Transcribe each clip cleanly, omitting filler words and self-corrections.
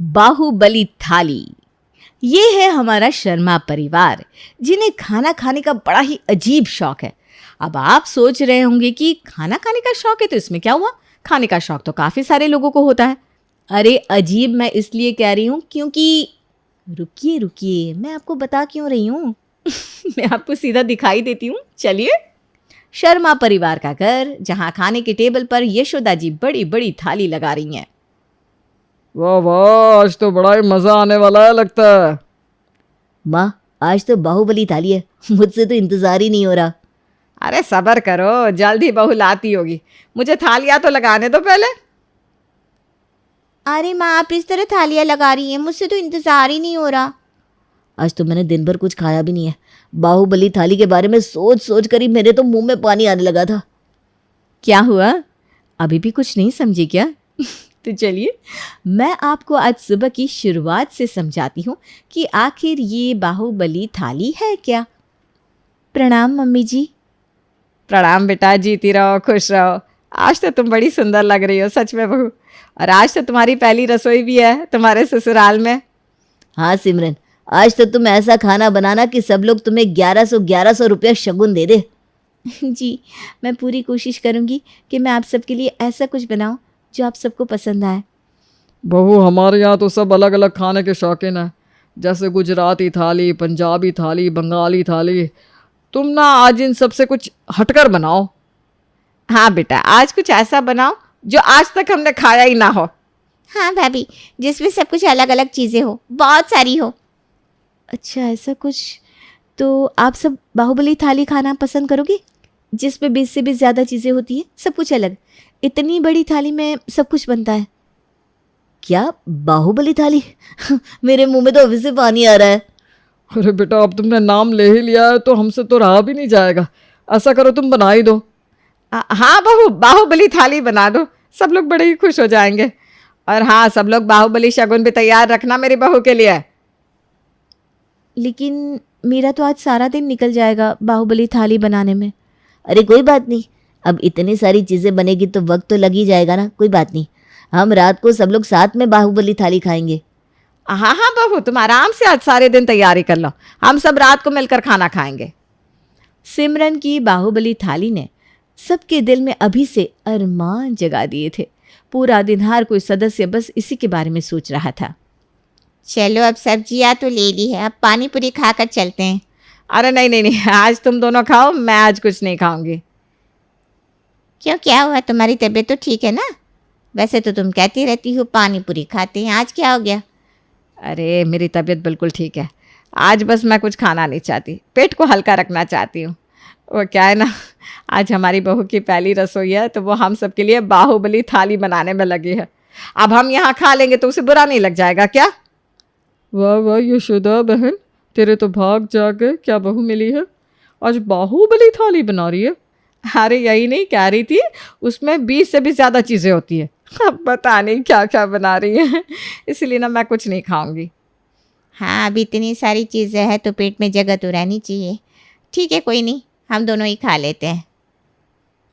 बाहुबली थाली। ये है हमारा शर्मा परिवार, जिन्हें खाना खाने का बड़ा ही अजीब शौक है। अब आप सोच रहे होंगे कि खाना खाने का शौक है तो इसमें क्या हुआ, खाने का शौक तो काफ़ी सारे लोगों को होता है। अरे अजीब मैं इसलिए कह रही हूँ क्योंकि रुकिए रुकिए, मैं आपको बता क्यों रही हूँ मैं आपको सीधा दिखाई देती हूँ, चलिए। शर्मा परिवार का घर, जहाँ खाने के टेबल पर यशोदा जी बड़ी बड़ी थाली लगा रही हैं। वाह वाह, आज तो बड़ा ही मजा आने वाला है लगता है। माँ, आज तो बाहुबली थाली है, मुझसे तो इंतजार ही नहीं हो रहा। अरे सब्र करो, जल्द ही बहू लाती होगी, मुझे थालियाँ तो लगाने दो पहले। अरे माँ, आप इस तरह थालियाँ लगा रही हैं, मुझसे तो इंतजार ही नहीं हो रहा। आज तो मैंने दिन भर कुछ खाया भी नहीं है। बाहुबली थाली के बारे में सोच सोच कर ही मेरे तो मुंह में पानी आने लगा था। क्या हुआ, अभी भी कुछ नहीं समझी क्या तो चलिए मैं आपको आज सुबह की शुरुआत से समझाती हूँ कि आखिर ये बाहुबली थाली है क्या। प्रणाम मम्मी जी। प्रणाम बेटा, जीती रहो, खुश रहो। आज तो तुम बड़ी सुंदर लग रही हो सच में बहू, और आज तो तुम्हारी पहली रसोई भी है तुम्हारे ससुराल में। हाँ सिमरन, आज तो तुम ऐसा खाना बनाना कि सब लोग तुम्हें 1100 रुपया शगुन दे दे। जी, मैं पूरी कोशिश करूँगी कि मैं आप सबके लिए ऐसा कुछ बनाऊँ जो आप सबको पसंद आए। बहू, हमारे यहाँ तो सब अलग अलग खाने के शौकीन हैं, जैसे गुजराती थाली, पंजाबी थाली, बंगाली थाली। तुम ना आज इन सब से कुछ हटकर बनाओ। हाँ बेटा, आज कुछ ऐसा बनाओ जो आज तक हमने खाया ही ना हो। हाँ भाभी, जिसमें सब कुछ अलग अलग चीज़ें हो, बहुत सारी हो। अच्छा ऐसा कुछ, तो आप सब बाहुबली थाली खाना पसंद करोगे जिसमें 20 से भी ज़्यादा चीज़ें होती हैं, सब कुछ अलग। इतनी बड़ी थाली में सब कुछ बनता है। क्या बाहुबली थाली मेरे मुंह में तो अभी से पानी आ रहा है। अरे बेटा, अब तुमने नाम ले ही लिया है तो हमसे तो रहा भी नहीं जाएगा। ऐसा करो, तुम बना ही दो। हाँ बहू, बाहुबली थाली बना दो, सब लोग बड़े ही खुश हो जाएंगे। और हाँ, सब लोग बाहुबली शगुन भी तैयार रखना मेरी बहू के लिए। लेकिन मेरा तो आज सारा दिन निकल जाएगा बाहुबली थाली बनाने में। अरे कोई बात नहीं, अब इतनी सारी चीज़ें बनेगी तो वक्त तो लग ही जाएगा ना। कोई बात नहीं, हम रात को सब लोग साथ में बाहुबली थाली खाएंगे। हाँ हाँ बहू, तुम आराम से आज सारे दिन तैयारी कर लो, हम सब रात को मिलकर खाना खाएंगे। सिमरन की बाहुबली थाली ने सबके दिल में अभी से अरमान जगा दिए थे। पूरा दिन हर कोई सदस्य बस इसी के बारे में सोच रहा था। चलो, अब सब्जियाँ तो ले ली है, अब पानी पूरी खाकर चलते हैं। अरे नहीं नहीं नहीं, आज तुम दोनों खाओ, मैं आज कुछ नहीं खाऊंगी। क्यों, क्या हुआ? तुम्हारी तबीयत तो ठीक है ना? वैसे तो तुम कहती रहती हो पानी पूरी खाते हैं, आज क्या हो गया? अरे मेरी तबीयत बिल्कुल ठीक है, आज बस मैं कुछ खाना नहीं चाहती, पेट को हल्का रखना चाहती हूँ। वो क्या है ना, आज हमारी बहू की पहली रसोई है तो वो हम सब के लिए बाहुबली थाली बनाने में लगी है। अब हम यहाँ खा लेंगे तो उसे बुरा नहीं लग जाएगा क्या? वाह वाह यशोदा बहन, तेरे तो भाग जागे, क्या बहू मिली है, आज बाहुबली थाली बना रही है। अरे यही नहीं कह रही थी, उसमें 20 से भी ज़्यादा चीज़ें होती है, अब पता नहीं क्या क्या बना रही है, इसलिए ना मैं कुछ नहीं खाऊंगी। हाँ, अब इतनी सारी चीज़ें हैं तो पेट में जगह तो रहनी चाहिए। ठीक है, कोई नहीं, हम दोनों ही खा लेते हैं।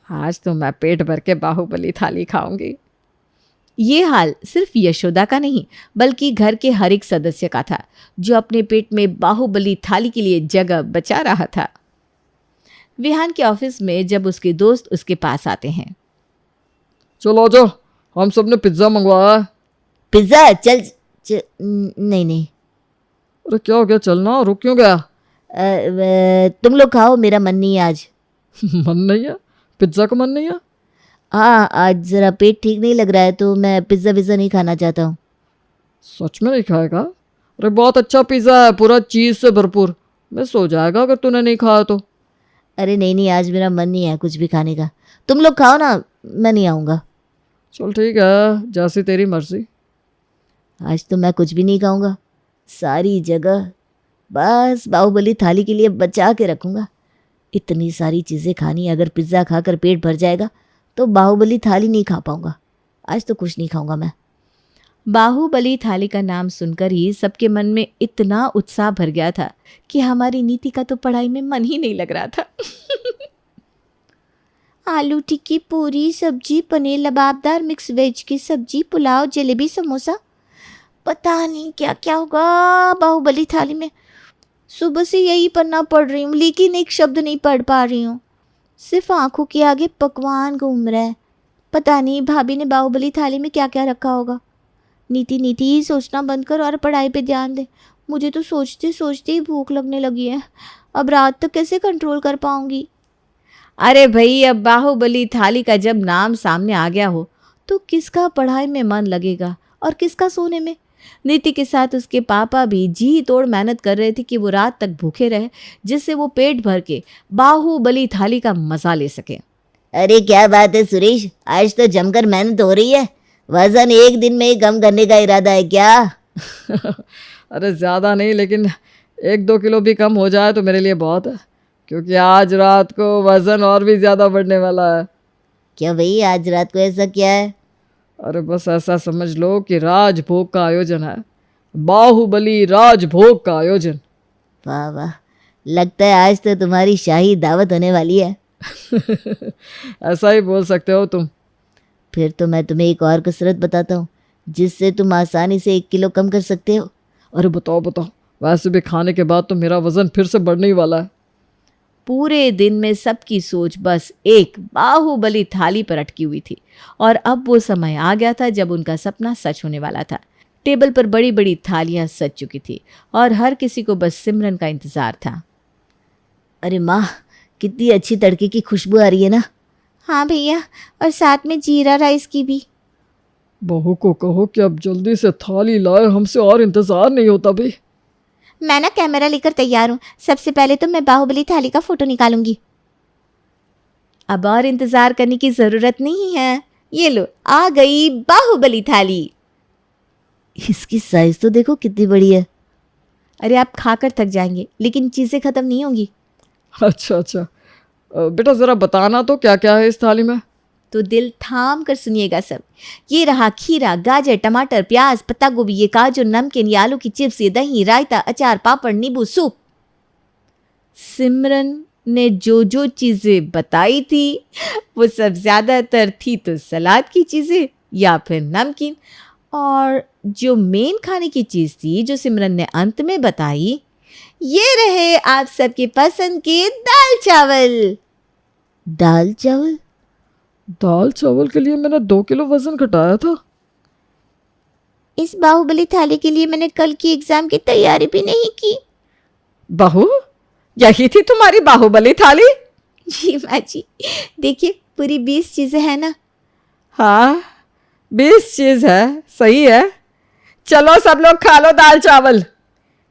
आज तो मैं पेट भर के बाहुबली थाली खाऊंगी। ये हाल सिर्फ यशोदा का नहीं बल्कि घर के हर एक सदस्य का था, जो अपने पेट में बाहुबली थाली के लिए जगह बचा रहा था। विहान के ऑफिस में जब उसके दोस्त उसके पास आते हैं। चलो आ जाओ, हम सब ने पिज्ज़ा मंगवाया है। पिज्ज़ा? नहीं नहीं। अरे क्या हो गया, चलना, रुक क्यों गया? तुम लोग खाओ, मेरा मन नहीं है आज। मन नहीं है? पिज्ज़ा का मन नहीं है? हाँ, आज ज़रा पेट ठीक नहीं लग रहा है तो मैं पिज़्ज़ा विज़्ज़ा नहीं खाना चाहता हूँ। सच में नहीं खाएगा? अरे बहुत अच्छा पिज़्ज़ा है, पूरा चीज़ से भरपूर, मिस हो जाएगा अगर तूने नहीं खाया तो। अरे नहीं नहीं, आज मेरा मन नहीं है कुछ भी खाने का। तुम लोग खाओ ना, मैं नहीं आऊँगा। चल ठीक है, जैसी तेरी मर्जी। आज तो मैं कुछ भी नहीं खाऊंगा, सारी जगह बस बाहुबली थाली के लिए बचा के रखूँगा। इतनी सारी चीज़ें खानी, अगर पिज़्ज़ा खाकर पेट भर जाएगा तो बाहुबली थाली नहीं खा पाऊँगा। आज तो कुछ नहीं खाऊंगा मैं। बाहुबली थाली का नाम सुनकर ही सबके मन में इतना उत्साह भर गया था कि हमारी नीति का तो पढ़ाई में मन ही नहीं लग रहा था। आलू टिक्की, पूरी, सब्जी, पनीर लबाबदार, मिक्स वेज की सब्जी, पुलाव, जलेबी, समोसा, पता नहीं क्या क्या होगा बाहुबली थाली में। सुबह से यही पन्ना पढ़ रही हूँ लेकिन एक शब्द नहीं पढ़ पा रही हूँ। सिर्फ आंखों के आगे पकवान घूम रहा है। पता नहीं भाभी ने बाहुबली थाली में क्या क्या रखा होगा। नीति नीति ही सोचना बंद कर और पढ़ाई पे ध्यान दे। मुझे तो सोचते सोचते ही भूख लगने लगी है। अब रात तक कैसे कंट्रोल कर पाऊंगी। अरे भाई, अब बाहुबली थाली का जब नाम सामने आ गया हो तो किसका पढ़ाई में मन लगेगा और किसका सोने में। नीति के साथ उसके पापा भी जी तोड़ मेहनत कर रहे थे कि वो रात तक भूखे रहे, जिससे वो पेट भर के बाहुबली थाली का मजा ले सके। अरे क्या बात है सुरेश, आज तो जमकर मेहनत हो रही है। वजन एक दिन में ही कम करने का इरादा है क्या? अरे ज़्यादा नहीं, लेकिन 1-2 किलो भी कम हो जाए तो मेरे लिए बहुत है, क्योंकि आज रात को वज़न और भी ज़्यादा बढ़ने वाला है। क्या भाई आज रात को ऐसा क्या है? अरे बस ऐसा समझ लो कि राजभोग का आयोजन है, बाहुबली राजभोग का आयोजन। वाह वाह, लगता है आज तो तुम्हारी शाही दावत होने वाली है। ऐसा ही बोल सकते हो तुम। फिर तो मैं तुम्हें एक और कसरत बताता हूँ जिससे तुम आसानी से 1 किलो कम कर सकते हो। अरे बताओ बताओ, वैसे भी खाने के बाद तो मेरा वज़न फिर से बढ़ने ही वाला है। पूरे दिन में सबकी सोच बस एक बाहुबली थाली पर अटकी हुई थी और अब वो समय आ गया था जब उनका सपना सच होने वाला था। टेबल पर बड़ी बड़ी थालियां सज चुकी थी और हर किसी को बस सिमरन का इंतजार था। अरे माँ, कितनी अच्छी तड़के की खुशबू आ रही है ना। हाँ भैया, और साथ में जीरा राइस की भी। बहू को कहो कि अब जल्दी से थाली लाए, हमसे और इंतज़ार नहीं होता भाई। मैं ना कैमरा लेकर तैयार हूँ। सबसे पहले तो मैं बाहुबली थाली का फोटो निकालूंगी। अब और इंतजार करने की जरूरत नहीं है, ये लो आ गई बाहुबली थाली। इसकी साइज तो देखो कितनी बड़ी है। अरे आप खाकर थक जाएंगे लेकिन चीज़ें खत्म नहीं होंगी। अच्छा अच्छा, बेटा ज़रा बताना तो क्या क्या है इस थाली में। तो दिल थाम कर सुनिएगा सब। ये रहा खीरा, गाजर, टमाटर, प्याज, पत्ता गोभी, ये काजू, नमकीन, ये आलू की चिप्स, ये दही, रायता, अचार, पापड़, नींबू, सूप। सिमरन ने जो जो चीजें बताई थी वो सब ज्यादातर थी तो सलाद की चीजें या फिर नमकीन, और जो मेन खाने की चीज थी जो सिमरन ने अंत में बताई, ये रहे आप सबके पसंद के दाल चावल। दाल चावल? दाल चावल के लिए मैंने 2 किलो वज़न घटाया था। इस बाहुबली थाली के लिए मैंने कल की एग्जाम की तैयारी भी नहीं की। बहू, यही थी तुम्हारी बाहुबली थाली? जी माँ जी, देखिए पूरी 20 चीजें हैं ना। हाँ, 20 चीज़ है, सही है। चलो सब लोग खा लो दाल चावल।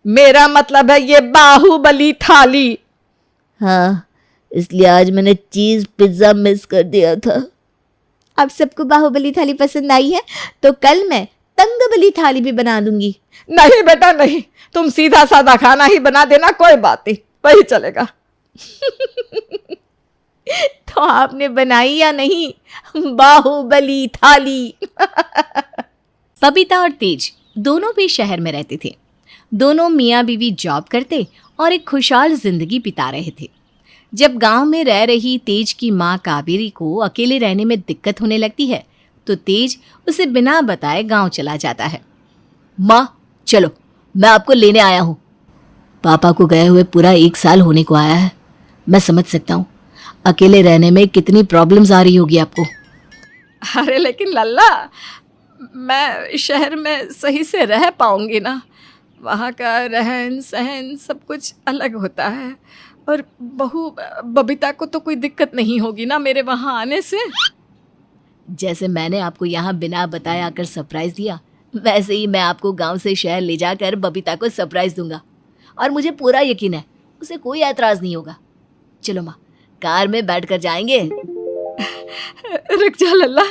मेरा मतलब है ये बाहुबली थाली। हाँ, इसलिए आज मैंने चीज पिज्जा मिस कर दिया था। अब सबको बाहुबली थाली पसंद आई है तो कल मैं तंगबली थाली भी बना दूंगी। नहीं बेटा नहीं, तुम सीधा साधा खाना ही बना देना, कोई बात नहीं, वही चलेगा। तो आपने बनाई या नहीं बाहुबली थाली? बबीता और तेज दोनों भी शहर में रहते थे। दोनों मियाँ बीवी जॉब करते और एक खुशहाल जिंदगी बिता रहे थे। जब गांव में रह रही तेज की माँ कावेरी को अकेले रहने में दिक्कत होने लगती है तो तेज उसे बिना बताए गांव चला जाता है। माँ चलो, मैं आपको लेने आया हूँ। पापा को गए हुए पूरा 1 साल होने को आया है। मैं समझ सकता हूँ अकेले रहने में कितनी प्रॉब्लम्स आ रही होगी आपको। अरे लेकिन लल्ला, मैं शहर में सही से रह पाऊंगी ना? वहाँ का रहन सहन सब कुछ अलग होता है, और बहू बबीता को तो कोई दिक्कत नहीं होगी ना मेरे वहाँ आने से? जैसे मैंने आपको यहाँ बिना बताए आकर सरप्राइज दिया, वैसे ही मैं आपको गांव से शहर ले जाकर बबीता को सरप्राइज दूंगा, और मुझे पूरा यकीन है उसे कोई ऐतराज नहीं होगा। चलो माँ, कार में बैठकर जाएंगे। रुक जा लल्ला,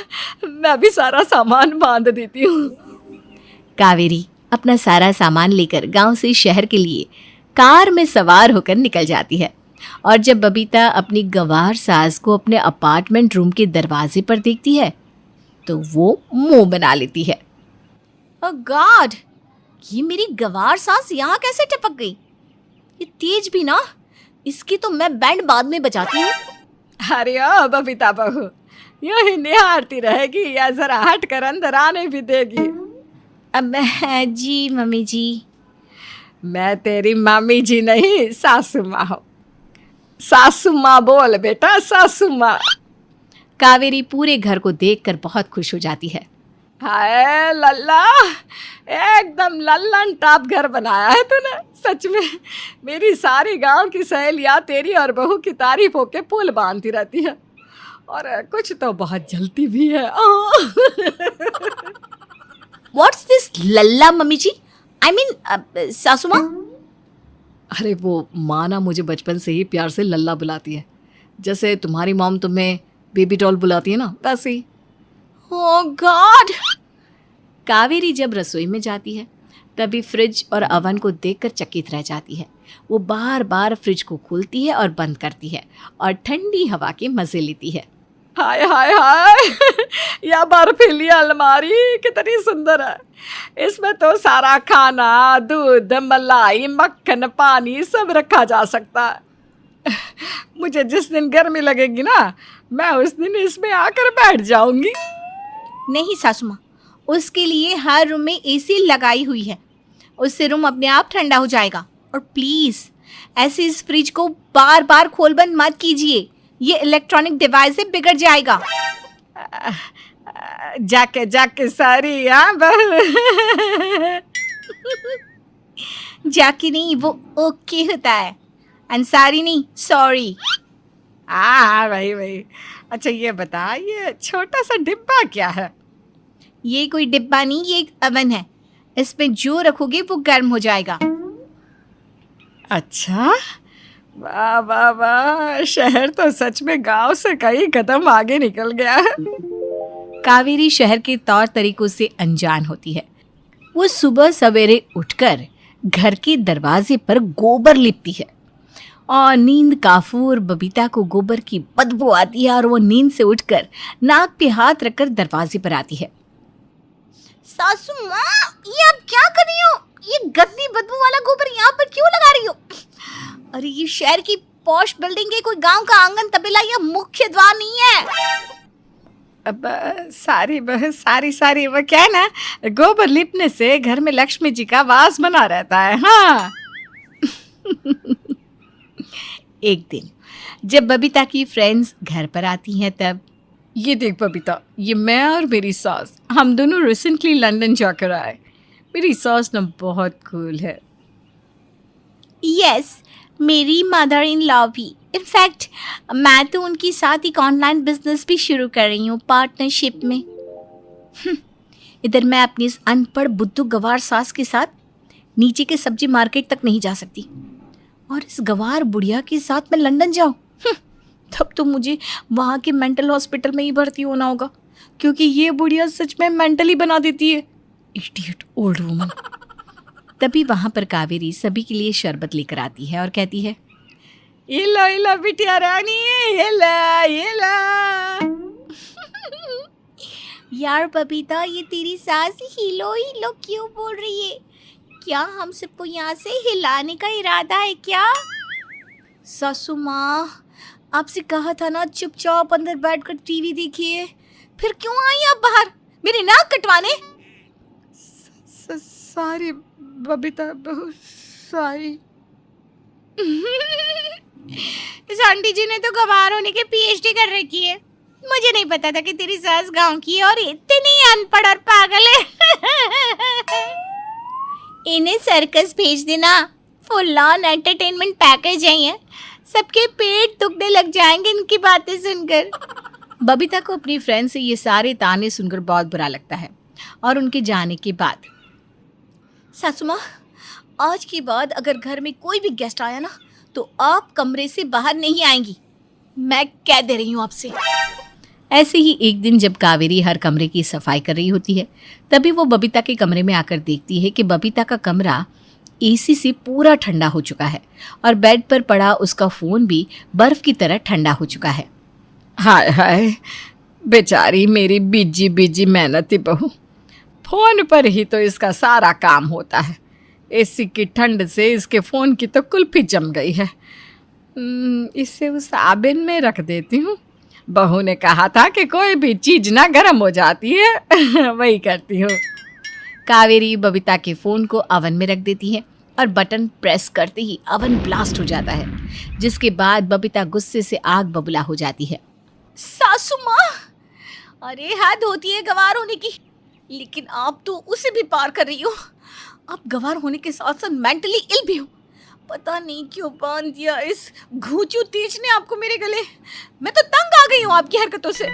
मैं भी सारा सामान बांध देती हूँ। कावेरी अपना सारा सामान लेकर गांव से शहर के लिए कार में सवार होकर निकल जाती है, और जब बबीता अपनी गंवार सास को अपने अपार्टमेंट रूम के दरवाजे पर देखती है तो वो मुंह बना लेती है। ओह गॉड, ये मेरी गंवार सास यहाँ कैसे टपक गई? ये तेज भी ना, इसकी तो मैं बैंड बाद में बजाती हूँ। अरे ओ बबीता बहू, यूं ही निहारती रहेगी या जरा हट कर अंदर आने भी देगी? अब जी मम्मी जी। मैं तेरी मामी जी नहीं, सासू माँ हूँ। सासू माँ बोल बेटा, सासू माँ। कावेरी पूरे घर को देखकर बहुत खुश हो जाती है। हाय लल्ला, एकदम लल्लन टॉप घर बनाया है तूने। सच में मेरी सारी गांव की सहेलियां तेरी और बहू की तारीफ होके पुल बांधती रहती है, और कुछ तो बहुत जलती भी है। व्हाट्स दिस लल्ला मम्मी जी? आई मीन सासू माँ। अरे वो माँ ना मुझे बचपन से ही प्यार से लल्ला बुलाती है, जैसे तुम्हारी मॉम तुम्हें बेबी डॉल बुलाती है ना, वैसे ही। ओह गॉड। कावेरी जब रसोई में जाती है तभी फ्रिज और अवन को देखकर चकित रह जाती है। वो बार बार फ्रिज को खोलती है और बंद करती है और ठंडी हवा के मजे लेती है। हाय हाय हाय, यह बर्फीली अलमारी कितनी सुंदर है। इसमें तो सारा खाना, दूध, मलाई, मक्खन, पानी सब रखा जा सकता है। मुझे जिस दिन गर्मी लगेगी ना, मैं उस दिन इसमें आकर बैठ जाऊंगी। नहीं सासू माँ, उसके लिए हर रूम में एसी लगाई हुई है, उससे रूम अपने आप ठंडा हो जाएगा। और प्लीज़ ऐसे इस फ्रिज को बार बार खोल बंद मत कीजिए, ये इलेक्ट्रॉनिक डिवाइस से बिगड़ जाएगा। जाके जाके सारी जाके नहीं, वो ओके होता है, अंसारी नहीं, सॉरी। हाँ भाई भाई। अच्छा ये बता, ये छोटा सा डिब्बा क्या है? ये कोई डिब्बा नहीं, ये एक अवन है, इसमें जो रखोगे वो गर्म हो जाएगा। अच्छा, वाह वाह वाह, शहर तो सच में गांव से कई कदम आगे निकल गया है। कावेरी शहर के तौर तरीकों से अनजान होती है। वो सुबह सवेरे उठकर घर के दरवाजे पर गोबर लिपती है और नींद काफूर बबीता को गोबर की बदबू आती है और वो नींद से उठकर नाक पे हाथ रखकर दरवाजे पर आती है। सासू माँ, ये आप क्या कर रही हो? ये गंदी बदबू वाला गोबर यहाँ पर क्यों लगा रही हो? अरे ये शहर की पॉश बिल्डिंग है, कोई गांव का आंगन तबेला या मुख्य द्वार नहीं है। अब सारी वो क्या है ना, गोबर लिपने से घर में लक्ष्मी जी का वास बना रहता है। हाँ। एक दिन जब बबीता की फ्रेंड्स घर पर आती हैं तब, ये देख बबीता, ये मैं और मेरी सास, हम दोनों रिसेंटली लंदन जाकर आए। मेरी सास ना बहुत कूल है। यस, मेरी मदर इन लॉ भी। इनफैक्ट मैं तो उनके साथ एक ऑनलाइन बिजनेस भी शुरू कर रही हूँ पार्टनरशिप में। इधर मैं अपनी इस अनपढ़ बुद्धू गवार सास के साथ नीचे के सब्जी मार्केट तक नहीं जा सकती, और इस गवार बुढ़िया के साथ मैं लंदन जाऊँ, तब तो मुझे वहाँ के मेंटल हॉस्पिटल में ही भर्ती होना होगा, क्योंकि ये बुढ़िया सच में मेंटली बना देती है। Idiot old woman. तभी वहाँ पर कावेरी सभी के लिए शरबत लेकर आती है और कहती है, ये लो बिटिया रानी, ये ला। यार बबीता, ये तेरी सास हिलो हिलो क्यों बोल रही है? क्या हम सबको यहाँ से हिलाने का इरादा है क्या? सासू माँ, आपसे कहा था ना चुपचाप अंदर बैठकर टीवी देखिए, फिर क्यों आई आप बाहर मेरी नाक कटवाने? सारी बबीता, बहुत सारी। इस आंटी जी ने तो गवार होने के पीएचडी कर रखी है। मुझे नहीं पता था कि तेरी सास गांव की है और इतनी अनपढ़ और पागल है। इन्हें सर्कस भेज देना, फुल ऑन एंटरटेनमेंट पैकेज है, सबके पेट दुखने लग जाएंगे इनकी बातें सुनकर। बबीता को अपनी फ्रेंड से ये सारे ताने सुनकर बहुत बुरा लगता है, और उनके जाने के बाद, सासू माँ, आज के बाद अगर घर में कोई भी गेस्ट आया ना तो आप कमरे से बाहर नहीं आएंगी, मैं कह दे रही हूँ आपसे। ऐसे ही एक दिन जब कावेरी हर कमरे की सफाई कर रही होती है, तभी वो बबीता के कमरे में आकर देखती है कि बबीता का कमरा एसी से पूरा ठंडा हो चुका है और बेड पर पड़ा उसका फ़ोन भी बर्फ़ की तरह ठंडा हो चुका है। हाय हाय, बेचारी मेरी बीजी मेहनती बहू, फ़ोन पर ही तो इसका सारा काम होता है। एसी की ठंड से इसके फ़ोन की तो कुल्फी जम गई है। इसे उस आबिन में रख देती हूँ। बहू ने कहा था कि कोई भी चीज़ ना गर्म हो जाती है। वही करती हूँ। कावेरी बबीता के फ़ोन को अवन में रख देती है और बटन प्रेस करते ही अवन ब्लास्ट हो जाता है, जिसके बाद बबीता गुस्से से आग बबूला हो जाती है। सासू माँ, अरे हद होती है गंवार होने की, लेकिन आप तो उसे भी पार कर रही हो। आप गंवार होने के साथ साथ मेंटली इल भी हो। पता नहीं क्यों बांध दिया इस घूंचू तीज ने आपको मेरे गले। मैं तो तंग आ गई हूँ आपकी हरकतों से।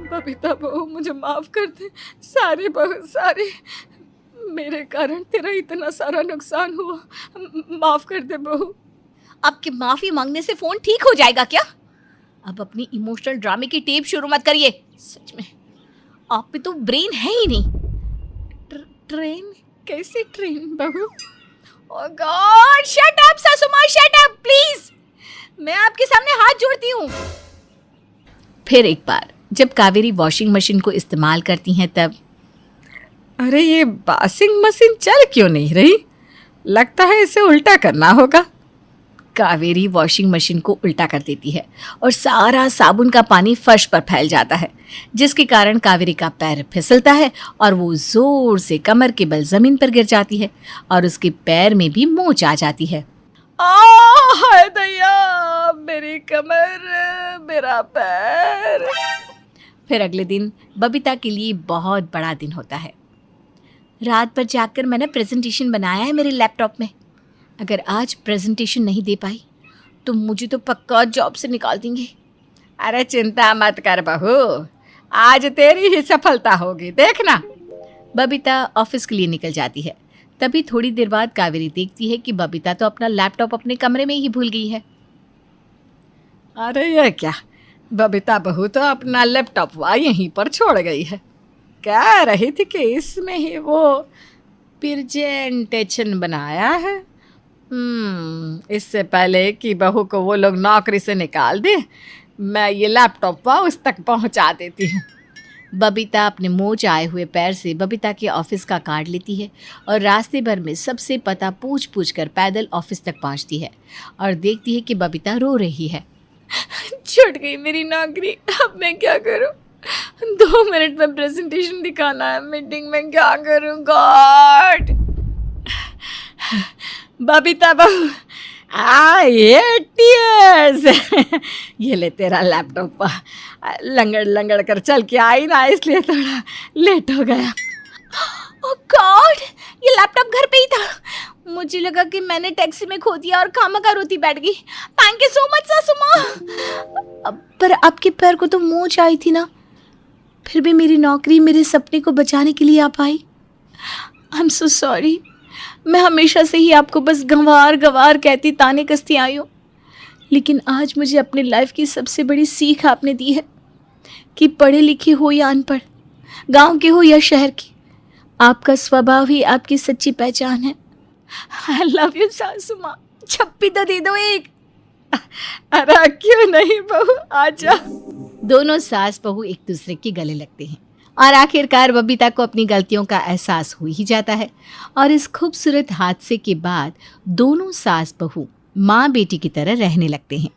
बबीता बहू, मुझे माफ कर दे। सारे बहू सारे, मेरे कारण तेरा इतना सारा नुकसान हुआ। माफ कर दे बहू। आपके माफी मांगने से फोन ठीक हो जाएगा क्या? अब अपनी इमोशनल ड्रामे की टेप शुरू मत करिए। सच में आप पे तो ब्रेन है ही नहीं। ट्रेन? कैसी ट्रेन बहू? ओह गॉड, शट अप सासू माँ, शट अप प्लीज। मैं आपके सामने हाथ जोड़ती हूँ। फिर एक बार जब कावेरी वॉशिंग मशीन को इस्तेमाल करती हैं तब, अरे ये वॉशिंग मशीन चल क्यों नहीं रही? लगता है इसे उल्टा करना होगा। कावेरी वॉशिंग मशीन को उल्टा कर देती है और सारा साबुन का पानी फर्श पर फैल जाता है, जिसके कारण कावेरी का पैर फिसलता है और वो जोर से कमर के बल जमीन पर गिर जाती है और उसके पैर में भी मोच आ जाती है। हाय दया, मेरी कमर, मेरा पैर। फिर अगले दिन बबीता के लिए बहुत बड़ा दिन होता है। रात भर जागकर मैंने प्रेजेंटेशन बनाया है मेरे लैपटॉप में। अगर आज प्रेजेंटेशन नहीं दे पाई तो मुझे तो पक्का जॉब से निकाल देंगे। अरे चिंता मत कर बहू, आज तेरी ही सफलता होगी, देखना। बबीता ऑफिस के लिए निकल जाती है। तभी थोड़ी देर बाद कावेरी देखती है कि बबीता तो अपना लैपटॉप अपने कमरे में ही भूल गई है। अरे ये क्या, बबीता बहू तो अपना लैपटॉप यहीं पर छोड़ गई है। कह रही थी कि इसमें ही वो प्रेजेंटेशन बनाया है। इससे पहले कि बहू को वो लोग नौकरी से निकाल दे, मैं ये लैपटॉप उस तक पहुंचा देती हूँ। बबीता अपने मोच आए हुए पैर से बबीता के ऑफिस का कार्ड लेती है और रास्ते भर में सबसे पता पूछ पूछ कर पैदल ऑफिस तक पहुंचती है और देखती है कि बबीता रो रही है। छूट गई मेरी नौकरी, अब मैं क्या करूं? 2 मिनट में प्रेजेंटेशन दिखाना है मीटिंग में, क्या करूं? गॉड। बबीता बहू, ये टीयर्स। ये ले तेरा लैपटॉप। लंगड़ लंगड़ कर चल के आई ना, इसलिए थोड़ा लेट हो गया। ओह गॉड, ये लैपटॉप घर पे ही था। मुझे लगा कि मैंने टैक्सी में खो दिया और खामखा रोती बैठ गई। थैंक यू सो मच सासू माँ। पर आपके पैर को तो मोच आई थी ना, फिर भी मेरी नौकरी, मेरे सपने को बचाने के लिए आप आई। I am so sorry. मैं हमेशा से ही आपको बस गंवार गंवार कहती ताने कसती आई हूँ, लेकिन आज मुझे अपनी लाइफ की सबसे बड़ी सीख आपने दी है कि पढ़े लिखे हो या अनपढ़, गांव के हो या शहर के, आपका स्वभाव ही आपकी सच्ची पहचान है। आई लव यू सासू माँ, छप्पी तो दे दो एक। अरे क्यों नहीं बहू, आजा। दोनों सास बहू एक दूसरे के गले लगते हैं और आखिरकार बबीता को अपनी गलतियों का एहसास हो ही जाता है और इस खूबसूरत हादसे के बाद दोनों सास बहू माँ बेटी की तरह रहने लगते हैं।